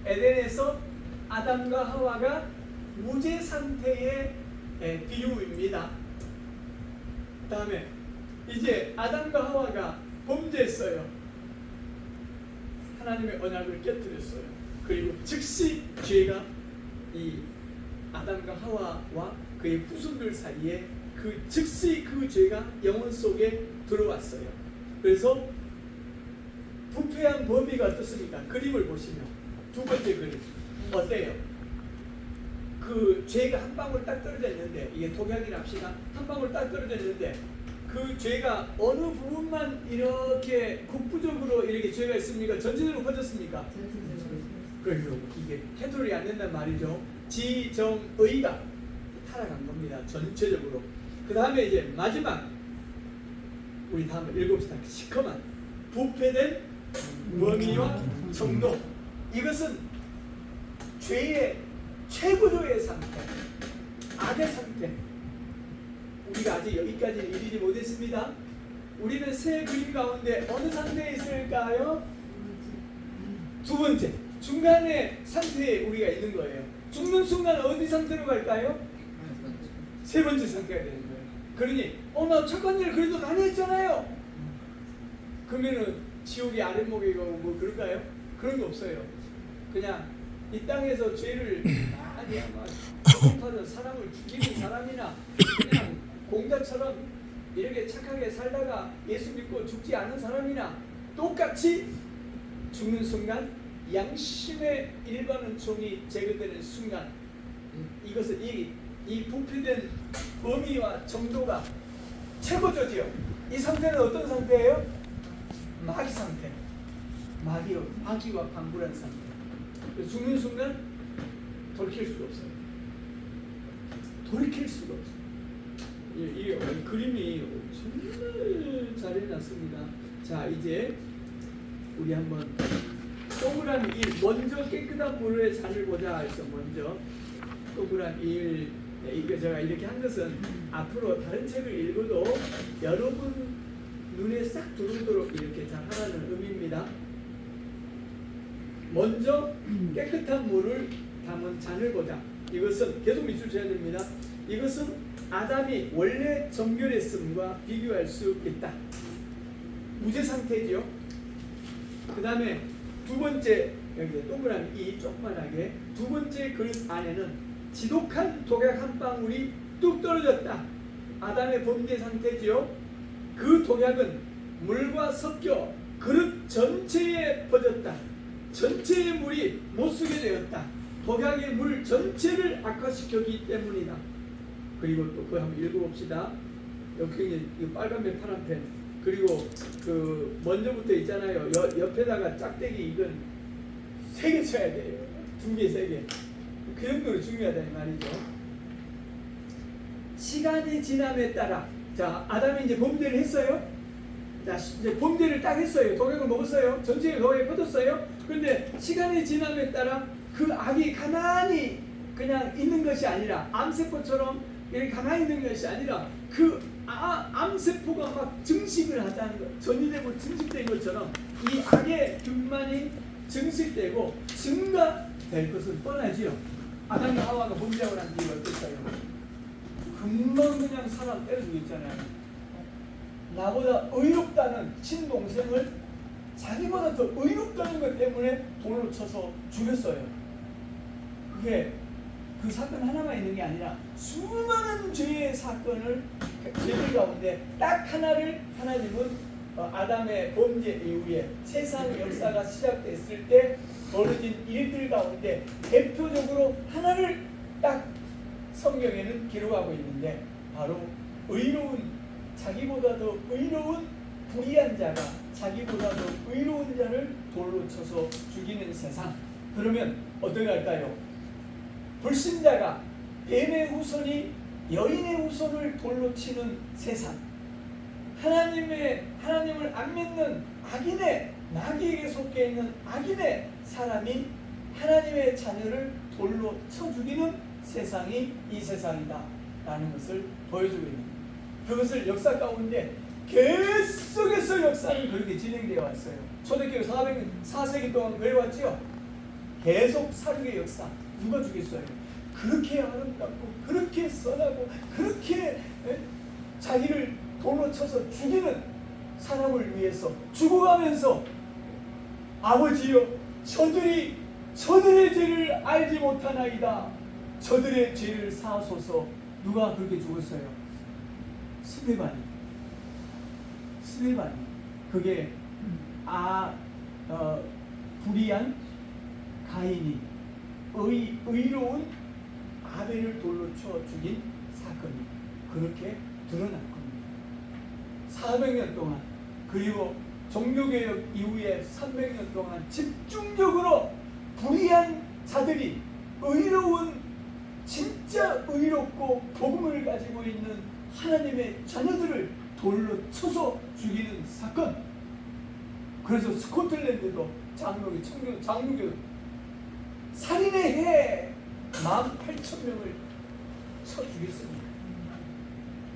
에덴에서 아담과 하와가 무죄 상태의 비유입니다. 다음에 이제 아담과 하와가 범죄했어요. 하나님의 언약을 깨뜨렸어요. 그리고 즉시 죄가 이 아담과 하와와 그의 후손들 사이에 즉시 그 죄가 영혼 속에 들어왔어요. 그래서 부패한 범위가 어떻습니까? 그림을 보시면 두 번째 그림 어때요? 그 죄가 한 방울 딱 떨어졌는데, 이게 독약이랍시다. 한 방울 딱 떨어졌는데 그 죄가 어느 부분만 이렇게 국부적으로 이렇게 죄가 있습니까? 전체적으로 퍼졌습니까? 그래서 이게 해결이 안 된단 말이죠. 지정의가 타락한 겁니다. 전체적으로. 그 다음에 이제 마지막 우리 다음 읽읍시다. 시커먼 부패된 범위와 정도. 이것은 죄의 최고조의 상태, 악의 상태. 우리가 아직 여기까지 이르지 못했습니다. 우리는 세 그림 가운데 어느 상태에 있을까요? 두 번째, 중간의 상태에 우리가 있는 거예요. 죽는 순간 어디 상태로 갈까요? 세 번째 상태가 되는 거예요. 그러니 나 착한 일 그래도 많이 했잖아요. 그러면은 지옥이 아랫목에 가고 뭐 그럴까요? 그런 거 없어요. 그냥 이 땅에서 죄를 많이 아마 하는 사람을 죽이는 사람이나 그냥 공자처럼 이렇게 착하게 살다가 예수 믿고 죽지 않은 사람이나 똑같이 죽는 순간 양심의 일반은 종이 제거되는 순간, 이것은 이 부패된 범위와 정도가 최고조지요. 이 상태는 어떤 상태예요? 마귀 상태. 마귀와 방불한 상태. 죽는 순간 돌이킬 수가 없어요. 돌이킬 수가 없어요. 이 그림이 정말 잘 해놨습니다. 자, 이제 우리 한번 동그라미 1, 먼저 깨끗한 물에 잔을 보자 해서 먼저 동그라미 1, 이거 제가 이렇게 한 것은 앞으로 다른 책을 읽어도 여러분 눈에 싹 들어오도록 이렇게 잘 하라는 의미입니다. 먼저 깨끗한 물을 담은 잔을 보자. 이것은 계속 밑줄 쳐야 됩니다. 이것은 아담이 원래 정결했음과 비교할 수 있다. 무죄 상태죠. 그 다음에 두 번째, 여기 동그라미 이 조그만하게 두 번째 그릇 안에는 지독한 독약 한 방울이 뚝 떨어졌다. 아담의 범죄 상태지요. 그 독약은 물과 섞여 그릇 전체에 퍼졌다. 전체의 물이 못쓰게 되었다. 독약의 물 전체를 악화시켰기 때문이다. 그리고 또 그거 한번 읽어봅시다. 여기 빨간 펜, 파란 펜. 그리고 그 먼저부터 있잖아요. 옆에다가 짝대기 이건 3개 쳐야 돼요. 2개, 3개. 그 정도로 중요하다 이 말이죠. 시간이 지남에 따라, 자, 아담이 이제 범죄를 했어요. 자, 이제 범죄를 딱 했어요. 독약을 먹었어요. 전체에 독약이 퍼졌어요. 그런데 시간이 지남에 따라 그 악이 가만히 그냥 있는 것이 아니라, 암세포처럼 이렇게 가만히 있는 것이 아니라 그 암세포가 막 증식을 하자는 것, 전이되고 증식된 것처럼 이 악의 균만이 증식되고 증가될 것은 뻔하지요. 아담과 하와가 범죄하고 난 뒤에 어땠어요? 금방 그냥 사람 때려주고 있잖아요. 나보다 의롭다는 친동생을 자기보다 더 의롭다는 것 때문에 돌로 쳐서 죽였어요. 그게 그 사건 하나만 있는 게 아니라 수많은 죄의 사건을, 죄들 가운데 딱 하나를 하나님은 아담의 범죄 이후에 세상 역사가 시작됐을 때 벌어진 일들 가운데 대표적으로 하나를 딱 성경에는 기록하고 있는데, 바로 의로운, 자기보다 더 의로운 불의한 자가 자기보다 더 의로운 자를 돌로 쳐서 죽이는 세상. 그러면 어떻게 할까요? 불신자가 뱀의 후손이 여인의 후손을 돌로 치는 세상. 하나님을 안 믿는 악인의, 마귀에게 속해 있는 악인의 사람이 하나님의 자녀를 돌로 쳐 죽이는 세상이 이 세상이다 라는 것을 보여주고 있는 거예요. 그것을 역사 가운데 계속해서 역사는 그렇게 진행되어 왔어요. 초대교회 4세기 동안 그래왔죠. 계속 사륙의 역사. 누가 죽였어요? 그렇게 아름답고 그렇게 선하고 그렇게 자기를 돌로 쳐서 죽이는 사람을 위해서 죽어가면서 아버지여 저들의 죄를 알지 못하나이다. 저들의 죄를 사하소서. 누가 그렇게 죽었어요? 스데반이. 그게 불의한 가인이 의로운 아벨을 돌로 쳐 죽인 사건이 그렇게 드러날 겁니다. 400년 동안, 그리고 종교개혁 이후에 300년 동안 집중적으로 불의한 자들이 의로운, 진짜 의롭고 복음을 가지고 있는 하나님의 자녀들을 돌로 쳐서 죽이는 사건. 그래서 스코틀랜드도 장로교 살인의 해 18,000명을 쳐 죽였습니다.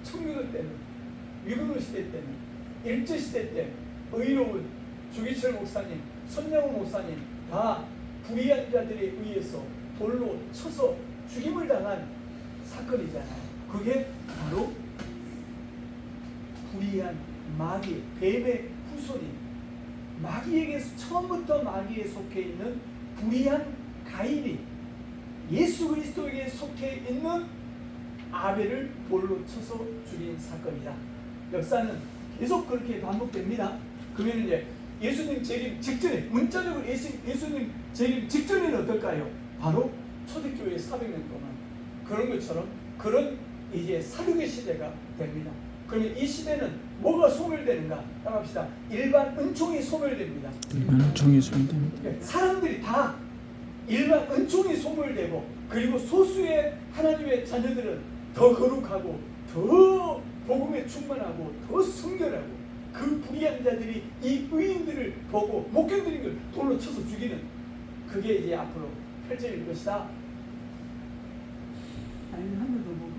청교도 때는, 위근호 시대 때는, 일제시대 때 의로운 주기철 목사님, 손양호 목사님 다 불의한 자들에 의해서 돌로 쳐서 죽임을 당한 사건이잖아요. 그게 바로 불의한 마귀, 뱀의 후손인, 마귀에게서 처음부터 마귀에 속해 있는 불의한 가인이 예수 그리스도에게 속해 있는 아벨을 돌로 쳐서 죽인 사건이다. 역사는 계속 그렇게 반복됩니다. 그러면 이제 예수님 재림 직전에, 문자적으로 예수님 재림 직전에는 어떨까요? 바로 초대교회 400년 동안 그런 것처럼 그런 이제 사륙의 시대가 됩니다. 그러면 이 시대는 뭐가 소멸되는가? 따라합시다. 일반 은총이 소멸됩니다. 일반 은총이 소멸됩니다. 사람들이 다 일반 은총이 소멸되고, 그리고 소수의 하나님의 자녀들은 더 거룩하고 더 복음에 충만하고 더 성결하고, 그 불의한 자들이 이 의인들을 보고 못 견디는 걸 돌로 쳐서 죽이는, 그게 이제 앞으로 펼쳐질 것이다. 아니, 한 번 더 보고.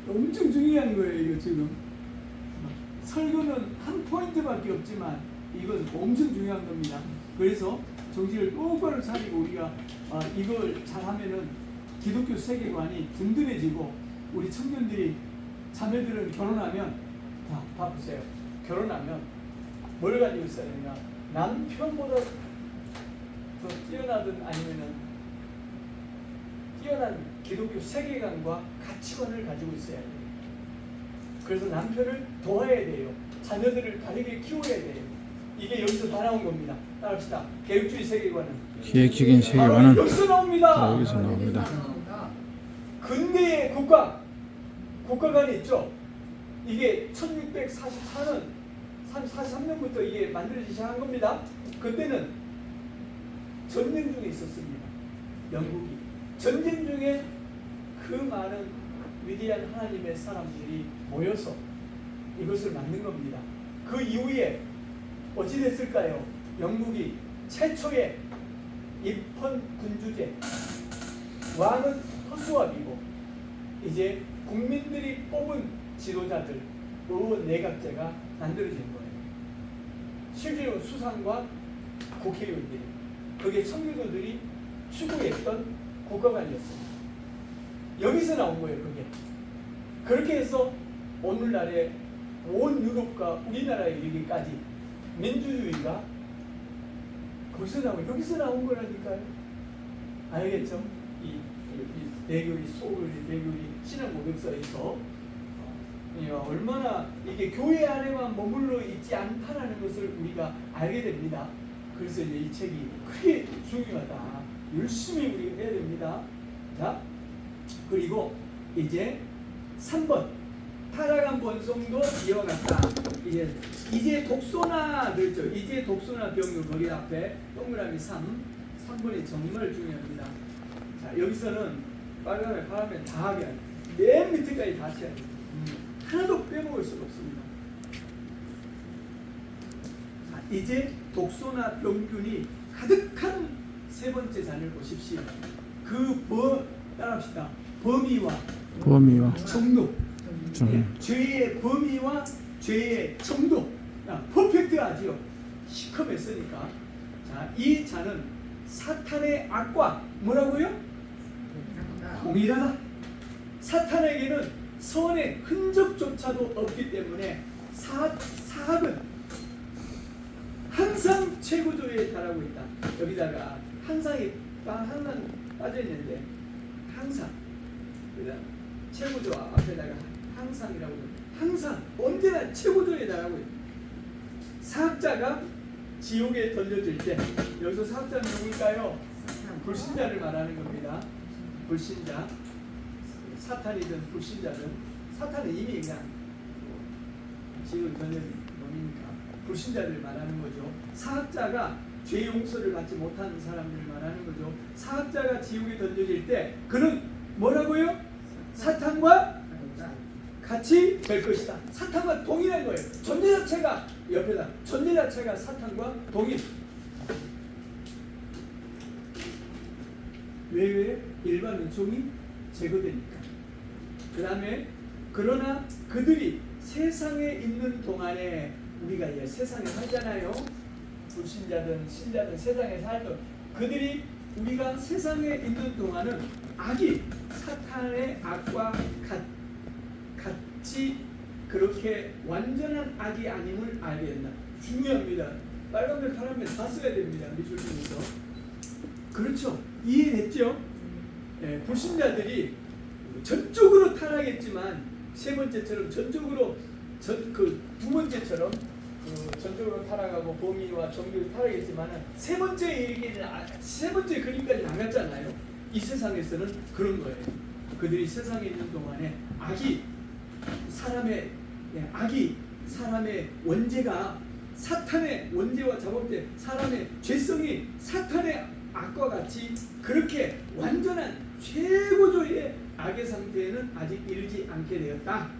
엄청 중요한 거예요, 이거 지금. 설교는 한 포인트밖에 없지만 이건 엄청 중요한 겁니다. 그래서 정신을 똑바로 차리고 우리가 이걸 잘하면은 기독교 세계관이 든든해지고, 우리 청년들이, 자매들은 결혼하면, 자, 봐보세요. 결혼하면 뭘 가지고 있어야 되냐? 남편보다 더 뛰어나든 아니면은 뛰어난 기독교 세계관과 가치관을 가지고 있어야 돼요. 그래서 남편을 도와야 돼요. 자녀들을 다르게 키워야 돼요. 이게 여기서 다 나온 겁니다. 따라합시다. 계획주의 세계관은, 계획적인 세계관은 여기서 나옵니다. 여기서 나옵니다. 근대의 국가관이 있죠. 이게 1644년, 43년부터 이게 만들어지기 시작한 겁니다. 그때는 전쟁 중에 있었습니다. 영국이. 전쟁 중에 그 많은 위대한 하나님의 사람들이 모여서 이것을 만든 겁니다. 그 이후에 어찌 됐을까요? 영국이 최초의 입헌 군주제, 왕은 허수아비고 이제 국민들이 뽑은 지도자들, 내각제가 만들어진 거예요. 실제로 수상과 국회의원들이, 그게 청교도들이 추구했던 국가관이었습니다. 여기서 나온 거예요, 그게. 그렇게 해서 오늘날의 온 유럽과 우리나라에 이르기까지 민주주의가 여기서 나온 거라니까요. 알겠죠? 이 대교리, 소교리, 대교리, 신앙 역사에서 얼마나 이게 교회 안에만 머물러 있지 않다라는 것을 우리가 알게 됩니다. 그래서 이제 이 책이 크게 중요하다. 열심히 우리가 해야 됩니다. 자, 그리고 이제 3번 타락한 본성도 이와 같다. 이제 독소나 그랬죠. 이제 독소나 병률, 거기 앞에 동그라미 3번이 정말 중요합니다. 자, 여기서는 빨간에 파란에 다 하게 합니다. 맨 밑에까지 다 쳐야 돼요. 하나도 빼먹을 수가 없습니다. 자, 이제 독소나 병균이 가득한 세 번째 잔을 보십시오. 따라합시다. 범위와 정도. 죄의 범위와 죄의 정도. 퍼펙트하지요. 시커맸으니까 자, 이 자는 사탄의 악과 뭐라고요? 동일하다. 사탄에게는 선의 흔적조차도 없기 때문에 사악은 항상 최고조에 달하고 있다. 여기다가 항상 빠져 있는데 항상 그다음 최고조 앞에다가 항상이라고 항상 언제나 최고조에 달하고 있다. 사악자가 지옥에 던져질 때 여기서 사악자는 누굴까요? 불신자를 말하는 겁니다. 불신자, 사탄이든 불신자든 사탄은 이미 그냥 지옥에 던져진 놈이니까 불신자를 말하는 거죠. 사악자가 죄 용서를 받지 못하는 사람들을 말하는 거죠. 사악자가 지옥에 던져질 때 그는 뭐라고요? 사탄과 같이 될 것이다. 사탄과 동일한 거예요. 존재 자체가 옆에다 존재 자체가 사탄과 동일. 왜? 일반 은총이 제거되니까. 그 다음에 그러나 그들이 세상에 있는 동안에 우리가 이제 세상에 살잖아요. 불신자든 신자든 세상에 살던 그들이 우리가 세상에 있는 동안은 악이 사탄의 악과 같이 그렇게 완전한 악이 아님을 알게 된다. 중요합니다. 빨간불 파란불 다 써야 됩니다. 미술 중에서. 그렇죠. 이해됐죠? 예, 불신자들이 전적으로 타락했지만 세 번째처럼 전적으로 두 번째처럼 전적으로 타락하고 범위와 정교로 타락했지만은 세 번째 얘기는 세 번째 그림까지 안 갔잖아요. 이 세상에서는 그런 거예요. 그들이 세상에 있는 동안에 악이 사람의 원죄가 사탄의 원죄와 자범죄 사람의 죄성이 사탄의 악과 같이 그렇게 완전한 최고조의 악의 상태에는 아직 이르지 않게 되었다.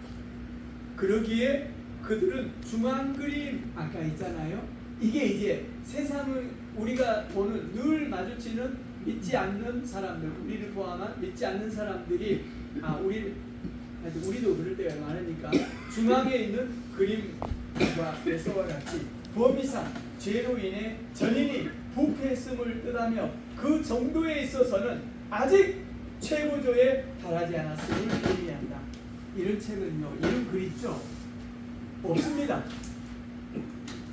그러기에 그들은 중앙 그림 아까 있잖아요. 이게 이제 세상을 우리가 보는 늘 마주치는 믿지 않는 사람들, 우리를 포함한 믿지 않는 사람들이 우리도 그럴 때가 많으니까 중앙에 있는 그림과 예서와 같이 범위상 죄로 인해 전인이 부패했음을 뜻하며 그 정도에 있어서는 아직 최고조에 달하지 않았음을 의미한다. 이런 책은요, 이런 글 있죠? 없습니다.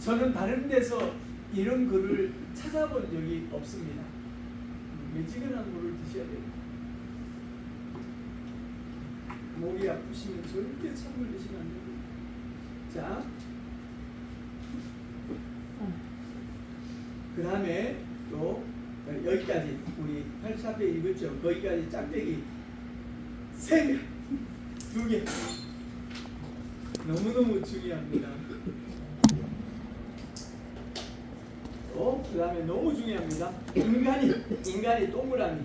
저는 다른 데서 이런 글을 찾아본 적이 없습니다. 매지근한 물을 드셔야 됩니다. 목이 아프시면 절대 찬물 드시면 안 됩니다. 자, 그 다음에 또 여기까지 우리 8차페 읽었죠? 거기까지 짝대기 3개, 2개 너무너무 중요합니다. 그 다음에 너무 중요합니다. 인간이 동그라미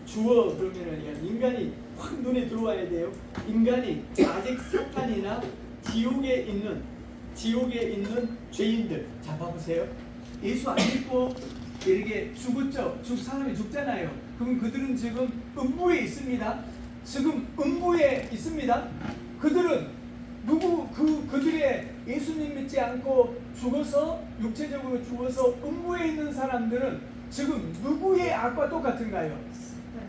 주어 그러면은 인간이 확 눈에 들어와야 돼요. 인간이 아직 사탄이나 지옥에 있는 죄인들. 자, 봐보세요. 예수 안 믿고 이렇게 죽었죠. 사람이 죽잖아요. 그럼 그들은 지금 음부에 있습니다. 지금 음부에 있습니다. 그들은 그들의 예수님 믿지 않고 죽어서 육체적으로 죽어서 음부에 있는 사람들은 지금 누구의 악과 똑같은가요?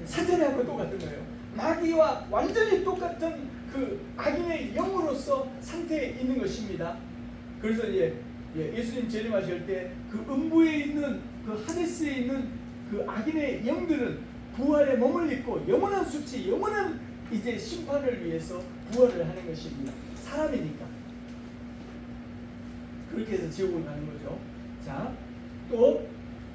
사탄의 악과 똑같은 거예요. 마귀와 완전히 똑같은 그 악인의 영으로서 상태에 있는 것입니다. 그래서 이제 예수님 재림하실 때 그 음부에 있는 그 하데스에 있는 그 악인의 영들은 부활의 몸을 입고 영원한 수치, 영원한 이제 심판을 위해서 부활을 하는 것입니다. 사람이니까. 그렇게 해서 지옥을 가는 거죠. 자, 또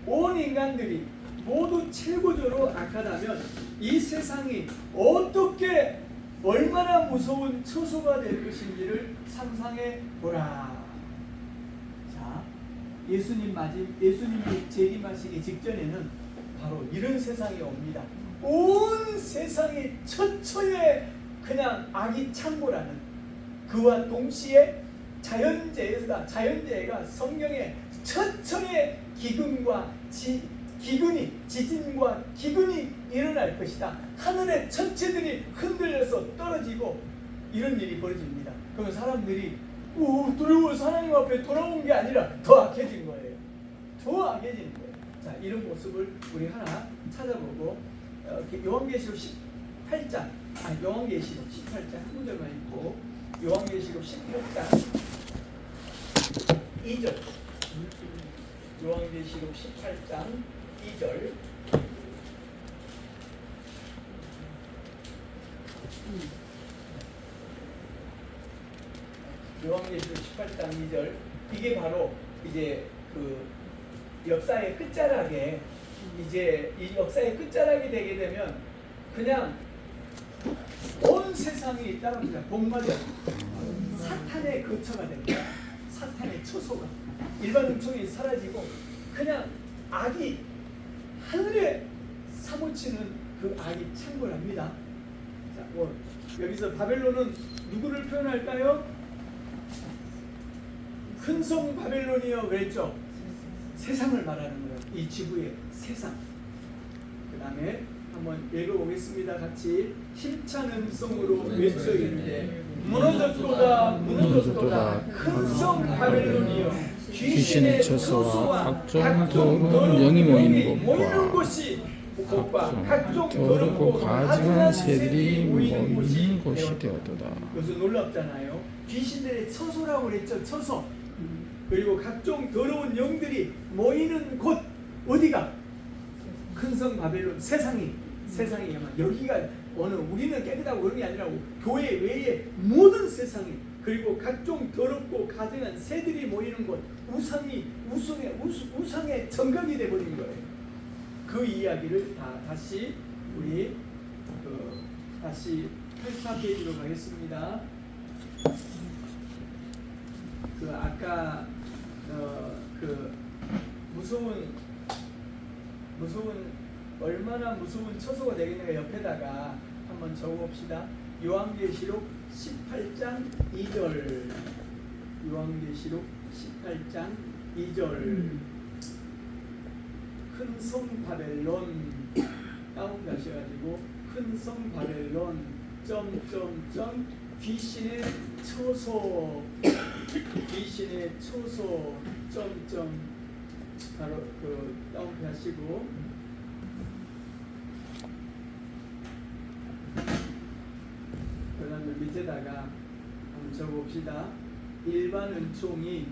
온 인간들이 모두 최고조로 악하다면 이 세상이 어떻게 얼마나 무서운 처소가 될 것인지를 상상해 보라. 자, 예수님이 재림하시기 직전에는 바로 이런 세상이 옵니다. 온 세상이 처처에 그냥 악이 창궐하는, 그와 동시에 자연재해가 성경에 처처에 지진과 기근이 일어날 것이다. 하늘의 천체들이 흔들려서 떨어지고 이런 일이 벌어집니다. 그러면 사람들이 두려워서 하나님 앞에 돌아온 게 아니라 더 악해진 거예요. 더 악해지는 거예요. 자, 이런 모습을 우리 하나 찾아보고 요한계시록 18장, 요한계시록 18장 한 구절만 읽고 요한계시록 18장 2절, 요한계시록 18장 2절. 요한계시록 18장 2절. 이게 바로 이제 그 역사의 끝자락에, 이제 이 역사의 끝자락이 되게 되면 그냥 온 세상이 따라옵니다. 복마전, 사탄의 거처가 됩니다. 사탄의 처소가, 일반 은총이 사라지고 그냥 악이 하늘에 사무치는 그 악이 창궐합니다. 자, 여기서 바벨론은 누구를 표현할까요? 큰 성 바벨론이요 그랬죠. 세상을 말하는 거예요. 이 지구의 세상. 그 다음에 한번 읽어보겠습니다. 같이 힘찬 음성으로 외쳐 이르되 무너졌도다 무너졌도다 큰 성 바벨론이여 귀신의 처소와 각종 더러운 영이 모이는 곳과 각종 더럽고 가증한 새들이 모이는 곳이 되었도다. 여기서 놀랍잖아요. 귀신들의 처소라고 그랬죠. 처소. 그리고 각종 더러운 영들이 모이는 곳. 어디가? 큰 성 바벨론. 세상이야만 여기가 어느 우리는 깨끗하고 그런 게 아니라 교회 외에 모든 세상이, 그리고 각종 더럽고 가증한 새들이 모이는 곳. 우상의 정각이 되어버린 거예요. 그 이야기를 다시 우리 다시 84페이지로 가겠습니다. 그 아까 그 무서운 얼마나 무서운 처소가 되겠는가 옆에다가 한번 적어봅시다. 요한계시록 18장 2절. 요한계시록 18장 2절. 큰 성 바벨론 다운하셔가지고 큰 성 바벨론 점점점 귀신의 처소 점점 바로 그 다운하시고 그 다음에 밑에다가 한번 적어봅시다. 일반 은총이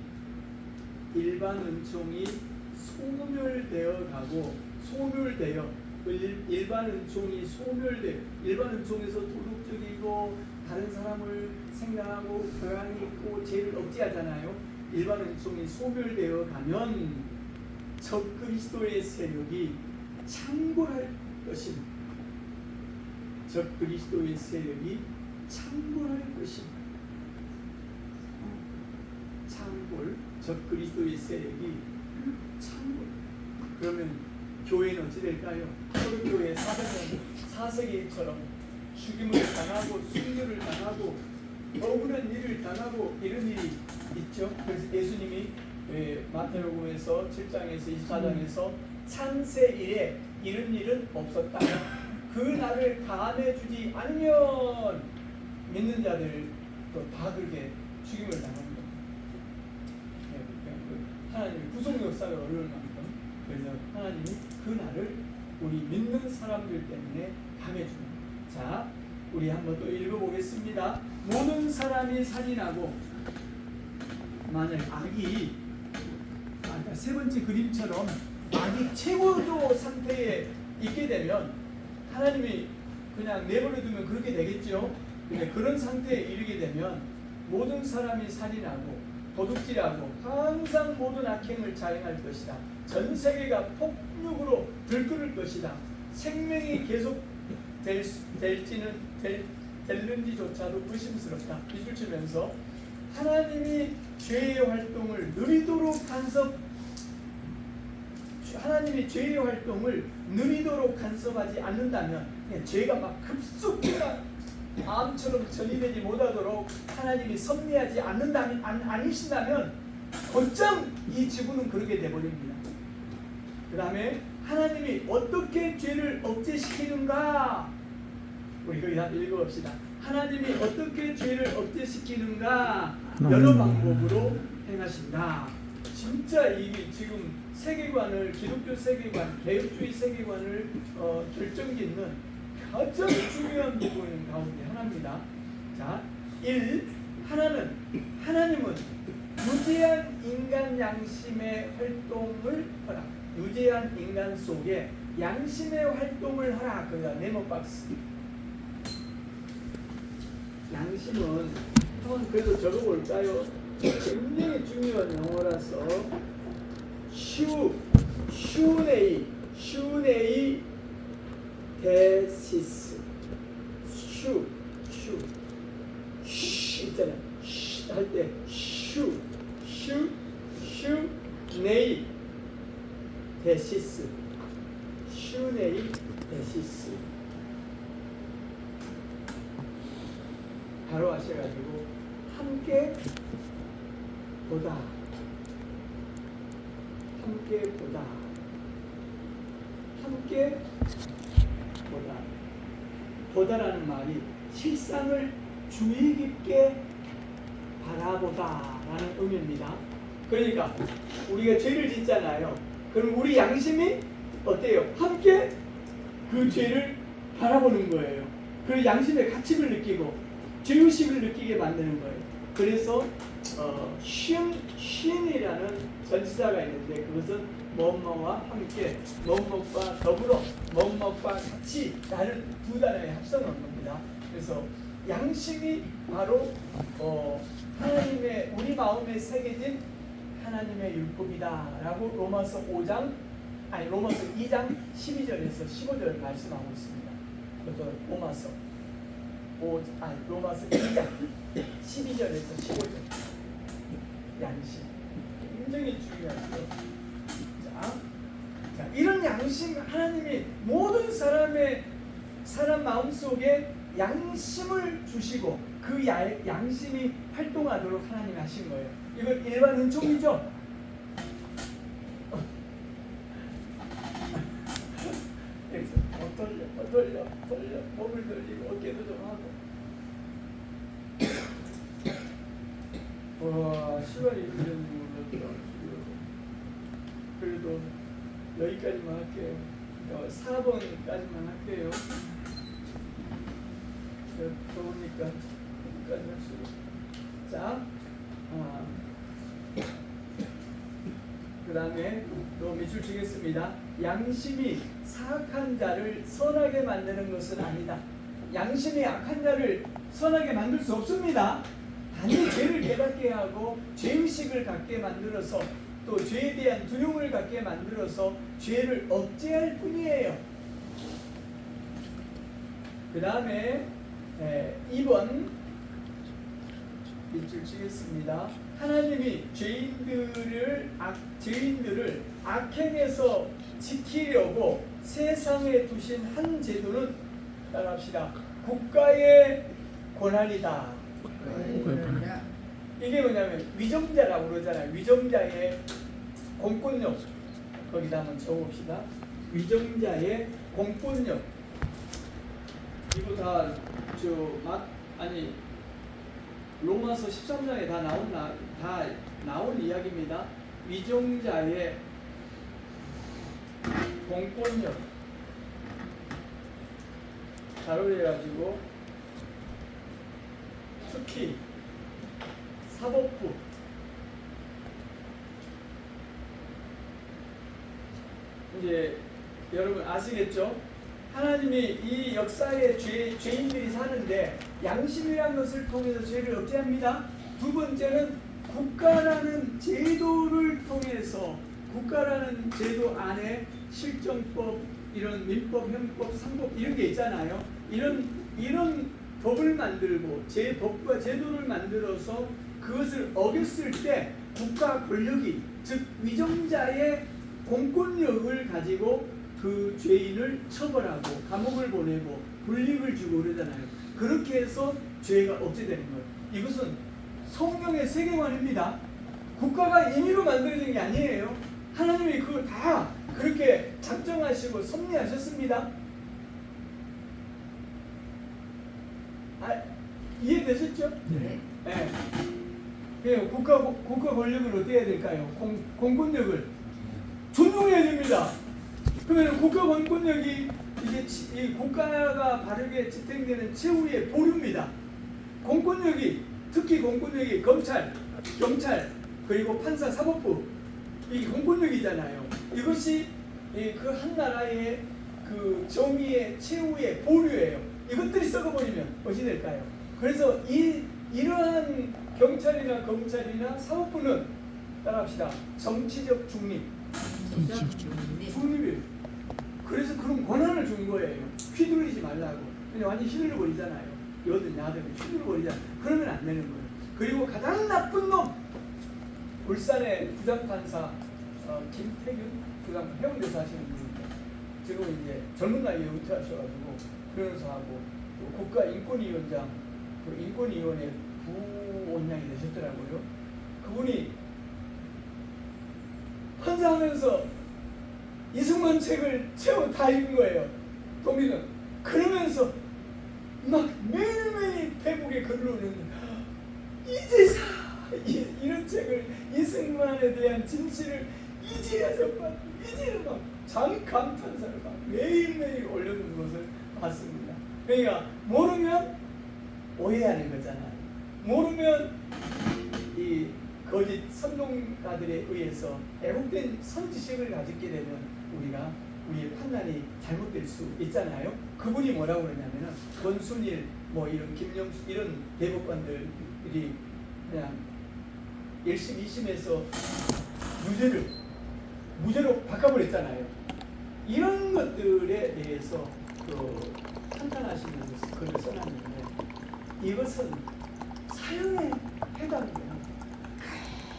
소멸되어 가고 일반 은총이 소멸돼. 일반 은총에서 도덕적이고 다른 사람을 생각하고 교양이 있고 죄를 억제하잖아요. 일반 은총이 소멸되어 가면 적그리스도의 세력이 창궐할 것입니다. 적그리스도의 세력이 창궐할 것입니다. 적그리스도의 세력이 창궐. 그러면 교회는 어찌 될까요? 초대교회 사세기처럼 죽임을 당하고 순교를 당하고 억울한 일을 당하고 이런 일이 있죠. 그래서 예수님이 마태복음에서 7장에서 24장에서 창세일에 이런 일은 없었다. 그 날을 감해주지 않으면 믿는 자들 다 그렇게 죽임을 당합니다. 하나님의 구속 역사가 어려울 만큼. 그래서 하나님이 그 날을 우리 믿는 사람들 때문에 감해줍니다. 자, 우리 한번 또 읽어보겠습니다. 모든 사람이 살인하고, 만약 악이 아까 세 번째 그림처럼 악이 최고조 상태에 있게 되면 하나님이 그냥 내버려두면 그렇게 되겠죠. 근데 그런 상태에 이르게 되면 모든 사람이 살인하고 도둑질하고 항상 모든 악행을 자행할 것이다. 전 세계가 폭력으로 들끓을 것이다. 생명이 계속 될는지조차도 의심스럽다. 이줄 치면서 하나님이 죄의 활동을 느리도록 간섭하지 않는다면, 죄가 막 급속도가 암처럼 전이되지 못하도록 하나님이 섭리하지 않으신다면 곧장 이 지구는 그렇게 돼버립니다. 그 다음에 하나님이 어떻게 죄를 억제시키는가? 우리 거기 다 읽어봅시다. 하나님이 어떻게 죄를 억제시키는가? 여러 방법으로 행하신다. 진짜 이게 지금 세계관을 기독교 세계관, 개혁주의 세계관을 결정짓는 가장 중요한 부분 가운데 하나입니다. 자, 1. 하나님은 유재한 인간 양심의 활동을 하라. 유재한 인간 속에 양심의 활동을 하라. 그가 네모박스. 양심은 한번 그래도 적어볼까요? 굉장히 중요한 용어라서 슈네이 데시스 슈 있잖아. 할때 슈네이 데시스 슈네이 데시스 바로 하셔가지고 함께 보다 보다라는 말이 실상을 주의 깊게 바라보다라는 의미입니다. 그러니까 우리가 죄를 짓잖아요. 그럼 우리 양심이 어때요? 함께 그 죄를 바라보는 거예요. 그 양심의 가치를 느끼고 죄의식을 느끼게 만드는 거예요. 그래서 쉰이라는 전치사가 있는데 그것은 뭐뭐와 함께, 뭐뭐과 더불어, 뭐뭐과 같이 라는 두 단어의 합성한 겁니다. 그래서 양심이 바로 하나님의 우리 마음에 새겨진 하나님의 율법이다라고 로마서 2장 12절에서 15절 말씀하고 있습니다. 그것도 로마서 2장 12절에서 15절 양심 굉장히 중요하죠. 자, 이런 양심 하나님이 모든 사람 마음속에 양심을 주시고 그 양심이 활동하도록 하나님이 하신 거예요. 이건 일반 은총이죠. 여기서 돌려 몸을 돌리고 어깨도 좀 하고. 와, 시간이 걸렸는 몰랐다. 그래도 여기까지만 할게요. 4번까지만 할게요. 더우니까 여기까지 합시다. 자, 그 다음에 또 밑줄 치겠습니다. 양심이 사악한 자를 선하게 만드는 것은 아니다. 양심이 악한 자를 선하게 만들 수 없습니다. 단지 죄를 깨닫게 하고 죄의식을 갖게 만들어서 또 죄에 대한 두려움을 갖게 만들어서 죄를 억제할 뿐이에요. 그 다음에 2번 밑줄 치겠습니다. 하나님이 죄인들을 악행에서 지키려고 세상에 두신 한 제도는 따라합시다. 국가의 권한이다. 이게 뭐냐면 위정자라고 그러잖아요. 위정자의 공권력. 거기다 한번 적어봅시다. 위정자의 공권력. 이거 다 로마서 13장에 다 나온 이야기입니다. 위정자의 공권력. 자료를 해가지고 특히 사법부 이제 여러분 아시겠죠? 하나님이 이 역사에 죄인들이 사는데 양심이라는 것을 통해서 죄를 억제합니다. 두 번째는 국가라는 제도를 통해서 국가라는 제도 안에 실정법, 이런 민법, 형법, 상법 이런 게 있잖아요. 이런 법을 만들고 법과 제도를 만들어서 그것을 어겼을 때 국가 권력이 즉 위정자의 공권력을 가지고 그 죄인을 처벌하고 감옥을 보내고 불이익을 주고 그러잖아요. 그렇게 해서 죄가 억제되는 거예요. 이것은 성경의 세계관입니다. 국가가 임의로 만들어진 게 아니에요. 하나님이 그걸 다 그렇게 작정하시고 섭리하셨습니다. 이해되셨죠? 네. 네. 국가 권력을 어떻게 해야 될까요? 공권력을 존중해야 됩니다. 그러면 국가 공권력이 이게 이 국가가 바르게 집행되는 최후의 보루입니다. 공권력이 특히 공권력이 검찰, 경찰 그리고 판사, 사법부 이 공권력이잖아요. 이것이 그 한 나라의 그 정의의 최후의 보루예요. 이것들이 썩어버리면 어찌 될까요? 그래서 이러한 경찰이나 검찰이나 사법부는 따라합시다. 정치적 중립. 중립이에요. 그래서 그런 권한을 준 거예요. 휘둘리지 말라고. 근데 완전 휘둘러 버리잖아요. 여든 야든 휘둘러 버리잖아요. 그러면 안 되는 거예요. 그리고 가장 나쁜 놈 울산의 부장판사 김태균 부장 해운대에서 하시는 분인데 지금 이제 젊은 나이에 은퇴하셔가지고 변호사하고 또 국가인권위원장 그 인권위원회 부원장이 되셨더라고요. 그분이 판사하면서 이승만 책을 최후 다 읽은 거예요. 동기는 그러면서 막 매일매일 페북에 글을 올렸는데 이제서 이런 책을 이승만에 대한 진실을 이제야 정말 이제는 막 장감탄사를 막 매일매일 올려놓은 것을 봤습니다. 그러니까 모르면 오해하는 거잖아요. 모르면 이 거짓 선동가들에 의해서 애국된 선지식을 가지게 되면 우리가 우리의 판단이 잘못될 수 있잖아요. 그분이 뭐라고 그러냐면은 권순일 뭐 이런 김영수 이런 대법관들이 그냥 1심 2심에서 무죄로 바꿔버렸잖아요. 이런 것들에 대해서 그 판단하시면서 글을 써놨는데 이것은 사형에 해당돼요.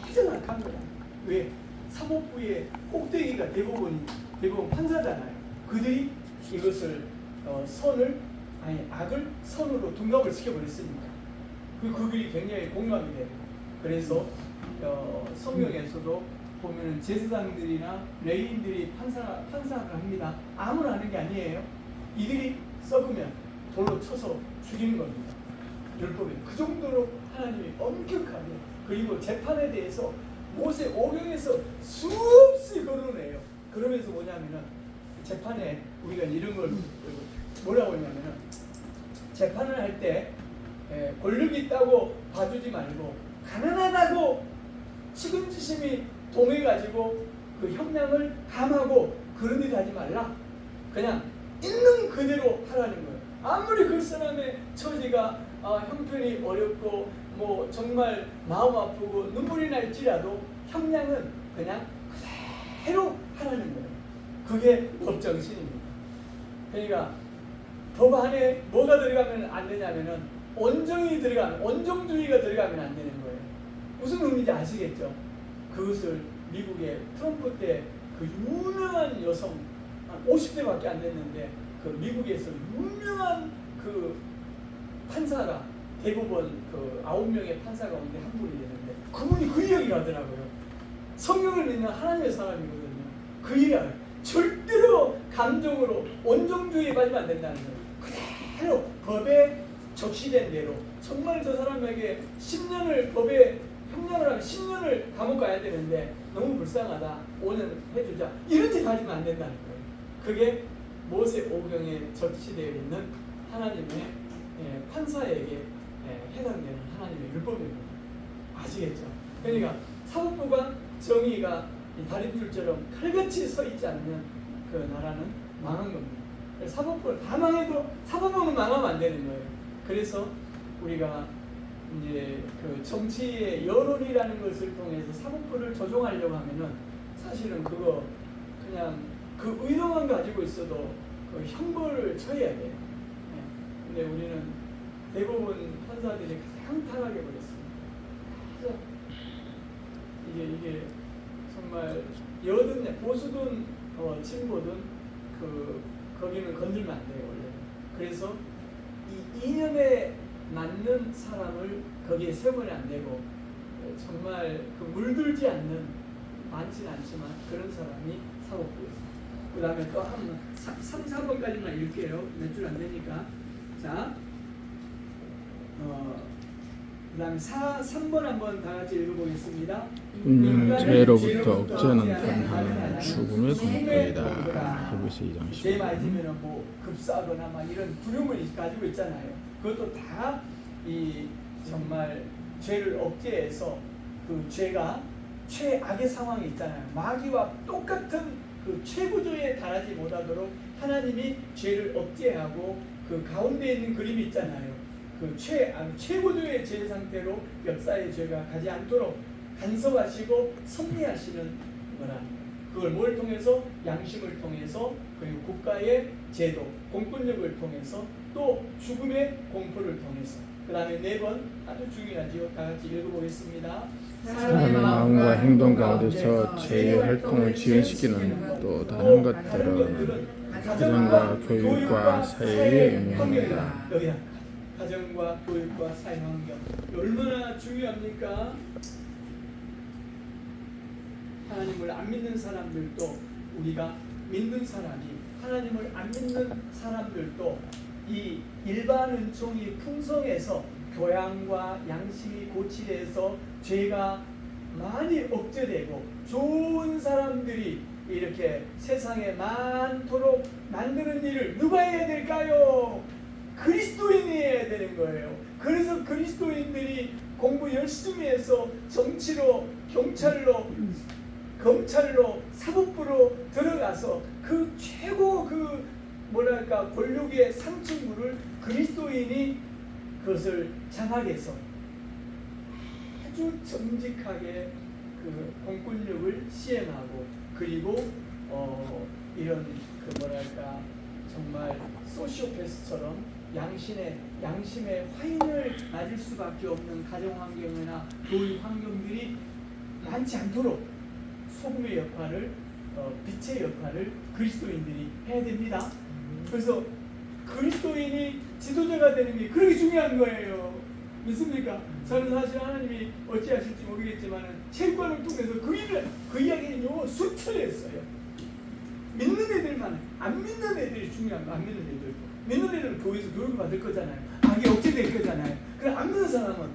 가장 악한 거야. 왜? 사법부의 꼭대기가 대법원 판사잖아요. 그들이 이것을 악을 선으로 둔갑을 시켜버렸으니까 그 글이 굉장히 공감이 돼요. 그래서 성경에서도 보면은 제사장들이나 레위인들이 판사를 합니다. 아무나 하는 게 아니에요. 이들이 썩으면 돌로 쳐서 죽이는 겁니다. 율법에 그 정도로 하나님이 엄격하게 그리고 재판에 대해서 모세 오경에서 수없이 거론해요. 그러면서 뭐냐면은 재판에 우리가 이런 걸 뭐라고 하냐면은 재판을 할 때 권력이 있다고 봐주지 말고 가난하다고 측은지심이 동해가지고 그 형량을 감하고 그런 일 하지 말라. 그냥 있는 그대로 하라는 거예요. 아무리 그 사람의 처지가 형편이 어렵고 뭐 정말 마음 아프고 눈물이 날지라도 형량은 그냥 그대로 하라는 거예요. 그게 법정신입니다. 그러니까 법 안에 뭐가 들어가면 안 되냐면은 온정주의가 들어가면 안 되는 거예요. 무슨 의미인지 아시겠죠? 그것을 미국의 트럼프 때 그 유명한 여성 한 50대밖에 안 됐는데 그 미국에서 유명한 그 판사가 대법원 그 9명의 판사 가운데 한 분이 되는데 그분이 그 이야기를 하더라고요. 성경을 믿는 하나님의 사람이거든요. 그 이야기 절대로 감정으로 온정주의에 빠지면 안 된다는 거예요. 그대로 법에 적시된 대로 정말 저 사람에게 10년을 법에 형량을 하면 10년을 감옥 가야 되는데 너무 불쌍하다 5년 해주자 이런 짓 하시면 안 된다는 거예요. 그게 모세 오경에 적시되어 있는 하나님의 판사에게 해당되는 하나님의 율법입니다. 아시겠죠? 그러니까 사법부가 정의가 이 다림줄처럼 칼같이 서 있지 않으면 그 나라는 망한 겁니다. 사법부를 다 망해도 사법부는 망하면 안 되는 거예요. 그래서 우리가 이제 그 정치의 여론이라는 것을 통해서 사법부를 조종하려고 하면은 사실은 그거 그냥 그 의도만 가지고 있어도 그 형벌을 쳐야 돼요. 근데 우리는 대법원 판사들이 가장 타락해 버렸습니다. 그래서 이게 정말 여든 보수든 진보든 거기는 건들면 안 돼요 원래. 그래서 이 이념에 맞는 사람을 거기에 세우면 안 되고 정말 그 물들지 않는 많지는 않지만 그런 사람이 사법부였어요. 그 다음에 또 한 3, 4번까지만 읽게요. 몇 줄 안 되니까. 자, 그다음에 3번 한번 다 같이 읽어보겠습니다. 인간은 죄로부터 억제하는 판단은 죽음의 공포이다. 히브리서 2장 죄 10절. 맞으면 뭐 급사하거나 막 이런 두려움을 가지고 있잖아요. 그것도 다 이 정말 죄를 억제해서 그 죄가 최악의 상황이 있잖아요. 마귀와 똑같은 그 최고조에 달하지 못하도록 하나님이 죄를 억제하고 그 가운데 있는 그림이 있잖아요. 그 최고조의 죄 상태로 역사의 죄가 가지 않도록 간섭하시고 섭리하시는 거라. 그걸 뭘 통해서? 양심을 통해서, 그리고 국가의 제도, 공권력을 통해서, 또 죽음의 공포를 통해서. 그 다음에 4번 아주 중요하지요. 다 같이 읽어보겠습니다. 사람의 마음과 행동 가운데서 죄의 활동을 지연시키는 또 다른 것들은 가정과 교육과 사회의 영향이다. 여기다 가정과 교육과 사회 환경 얼마나 중요합니까? 하나님을 안 믿는 사람들도, 우리가 믿는 사람이 하나님을 안 믿는 사람들도 이 일반 은총이 풍성해서 교양과 양심이 고취돼서 죄가 많이 억제되고 좋은 사람들이 이렇게 세상에 많도록 만드는 일을 누가 해야 될까요? 그리스도인이 해야 되는 거예요. 그래서 그리스도인들이 공부 열심히 해서 정치로, 경찰로, 검찰로, 사법부로 들어가서 그 최고 뭐랄까 권력의 상층부를 그리스도인이 그것을 장악해서 아주 정직하게 그 공권력을 시행하고, 그리고 이런 그 뭐랄까 정말 소시오패스처럼 양심의 화인을 맞을 수밖에 없는 가정 환경이나 교육 환경들이 많지 않도록 소금의 역할을, 빛의 역할을 그리스도인들이 해야 됩니다. 그래서 그리스도인이 지도자가 되는 게 그렇게 중요한 거예요. 믿습니까? 저는 사실 하나님이 어찌하실지 모르겠지만 체육관을 통해서 그 이야기는요 수천했어요. 믿는 애들만, 안 믿는 애들이 중요한 거. 안 믿는 애들, 믿는 애들은 교회에서 교육을 받을 거잖아요. 악이 억제될 거잖아요. 그럼 안 믿는 사람은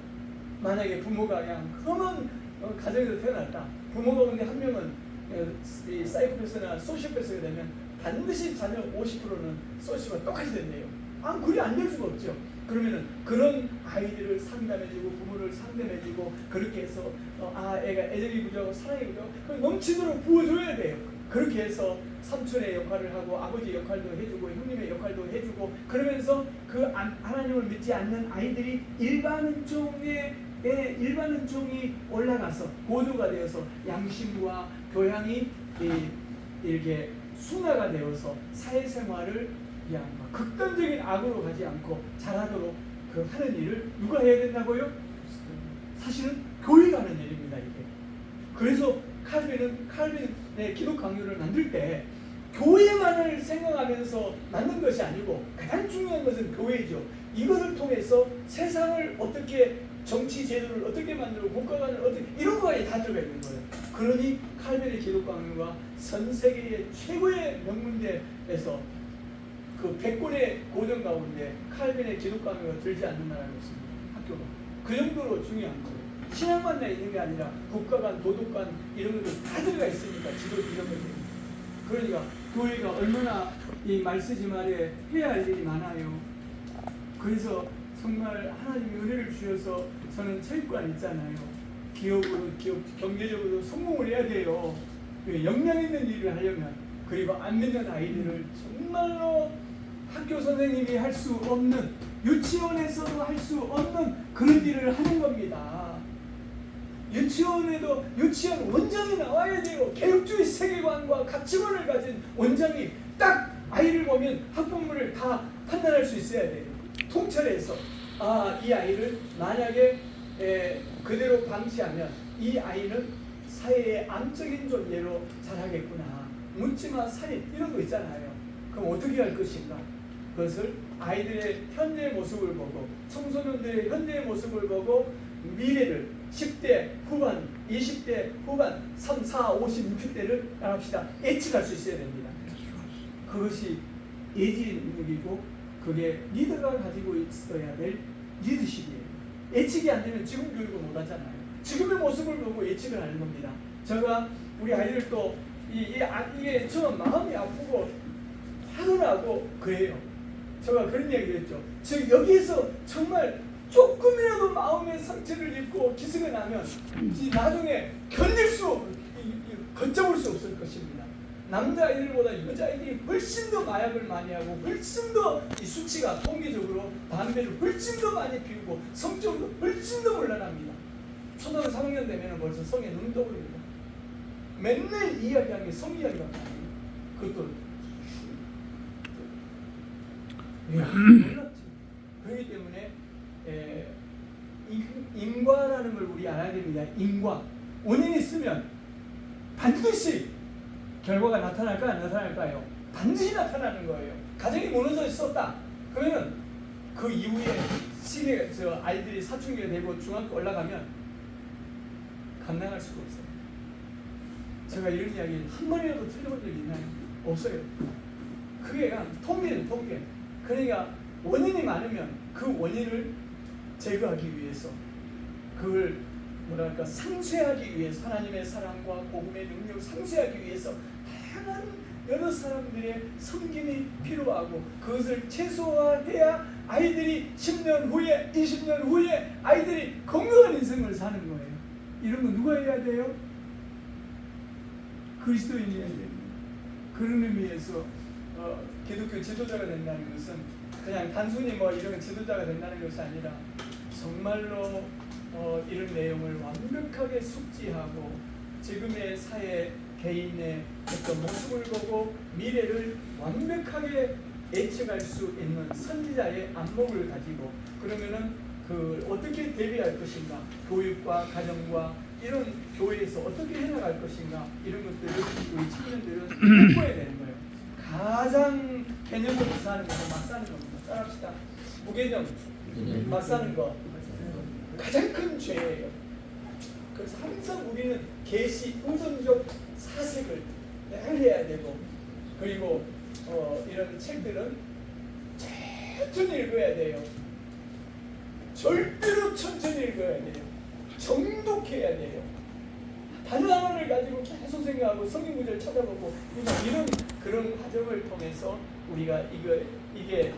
만약에 부모가 그냥 험한 가정에서 태어났다. 부모가 근데 한 명은 이 사이코패스나 소시오패스가 되면 반드시 자녀 50%는 소시오가 똑같이 된대요. 그리 안 될 수가 없죠. 그러면은 그런 아이들을 상담해주고 부모를 상담해주고 그렇게 해서 애가 애정이 부족하고 사랑이 부족하고 넘치도록 부어줘야 돼요. 그렇게 해서 삼촌의 역할을 하고 아버지 역할도 해주고 형님의 역할도 해주고, 그러면서 그 하나님을 믿지 않는 아이들이 일반 은총이 올라가서 고조가 되어서 양심과 교양이 이렇게 순화가 되어서 사회생활을 그냥 극단적인 악으로 가지 않고 잘하도록 그 하는 일을 누가 해야 된다고요? 사실은 교회가 하는 일입니다, 이게. 그래서 칼빈의 기독 강요를 만들 때 교회만을 생각하면서 만든 것이 아니고 가장 중요한 것은 교회죠. 이것을 통해서 세상을 어떻게, 정치 제도를 어떻게 만들고 국가관을 어떻게, 이런 거에 다 들어가 있는 거예요. 그러니 칼빈의 기독 강요가 전 세계의 최고의 명문대에서 그 100권의 고전 가운데 칼빈의 기독 강요가 들지 않는 나라가 없습니다. 학교가. 그 정도로 중요한 거예요. 신앙만 다 있는 게 아니라 국가관, 도덕관 이런 것들 다 들어가 있으니까 지도 이런 것들이. 그러니까 교회가 얼마나 이 말쓰지 말에 해야 할 일이 많아요. 그래서 정말 하나님이 은혜를 주셔서 저는 체육관 있잖아요. 경제적으로 성공을 해야 돼요. 역량 있는 일을 하려면. 그리고 안 믿는 아이들을 정말로 학교 선생님이 할 수 없는, 유치원에서도 할 수 없는 그런 일을 하는 겁니다. 유치원에도 유치원 원장이 나와야 돼요. 개혁주의 세계관과 가치관을 가진 원장이 딱 아이를 보면 학부모를 다 판단할 수 있어야 돼요. 통찰해서 이 아이를 만약에 그대로 방치하면 이 아이는 사회의 암적인 존재로 자라겠구나. 묻지마 살인 이런 거 있잖아요. 그럼 어떻게 할 것인가? 그것을 아이들의 현재의 모습을 보고, 청소년들의 현재의 모습을 보고 미래를 10대 후반, 20대 후반, 3, 4, 50, 60대를 나갑시다. 예측할 수 있어야 됩니다. 그것이 예지 능력이고 그게 리더가 가지고 있어야 될 리더십이에요. 예측이 안 되면 지금 교육을 못 하잖아요. 지금의 모습을 보고 예측을 하는 겁니다. 제가 우리 아이들도 이게 저는 마음이 아프고 화가 나고 그래요. 제가 그런 얘기를 했죠. 즉 여기에서 정말 조금이라도 마음의 상처를 입고 기승이 나면 나중에 걷잡을 수 없을 것입니다. 남자아이들보다 여자아이들이 훨씬 더 마약을 많이 하고 훨씬 더 이 수치가 통계적으로 담배를 훨씬 더 많이 피우고 성적으로 훨씬 더 올라갑니다. 초등학교 3학년 되면 벌써 성에 눈 떠오릅니다. 맨날 이야기하는 게 성 이야기가 아니에요. 그것도 몰랐지. 그렇기 때문에 인과라는 걸 우리 알아야 됩니다. 인과. 원인이 있으면 반드시 결과가 나타날까요? 안 나타날까요? 반드시 나타나는 거예요. 가정이 무너져 있었다. 그러면 그 이후에 아이들이 사춘기가 되고 중학교 올라가면 감당할 수가 없어요. 제가 이런 이야기 한 번이라도 틀려본 적이 있나요? 없어요. 그게 그냥 통계는 통계. 그러니까 원인이 많으면 그 원인을 제거하기 위해서 그걸 뭐랄까 상쇄하기 위해서 하나님의 사랑과 복음의 능력을 상쇄하기 위해서 다양한 여러 사람들의 섬김이 필요하고 그것을 최소화해야 아이들이 10년 후에 20년 후에 아이들이 건강한 인생을 사는 거예요. 이런 거 누가 해야 돼요? 그리스도인이 해야 됩니다. 그런 의미에서 기독교 지도자가 된다는 것은 그냥 단순히 뭐 이런 지도자가 된다는 것이 아니라 정말로 이런 내용을 완벽하게 숙지하고 지금의 사회 개인의 어떤 모습을 보고 미래를 완벽하게 예측할 수 있는 선지자의 안목을 가지고 그러면은 그 어떻게 대비할 것인가, 교육과 가정과 이런 교회에서 어떻게 해나갈 것인가 이런 것들을 우리 청년들은 공부해야 되는 거예요. 가장 개념으로 사는 것은 막 사는 겁니다. 따라합시다. 무개념, 막 사는 거 가장 큰 죄예요. 그래서 항상 우리는 계시 우선적 사색을 늘 해야 되고 그리고 이런 책들은 천천히 읽어야 돼요. 절대로 천천히 읽어야 돼요. 정독해야 돼요. 단어 하나를 가지고 계속 생각하고 성경 구절을 찾아보고 이런 그런 과정을 통해서 우리가 이게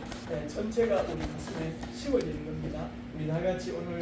전체가 우리 가슴에 씌워지는 겁니다. 우리 다 같이 오늘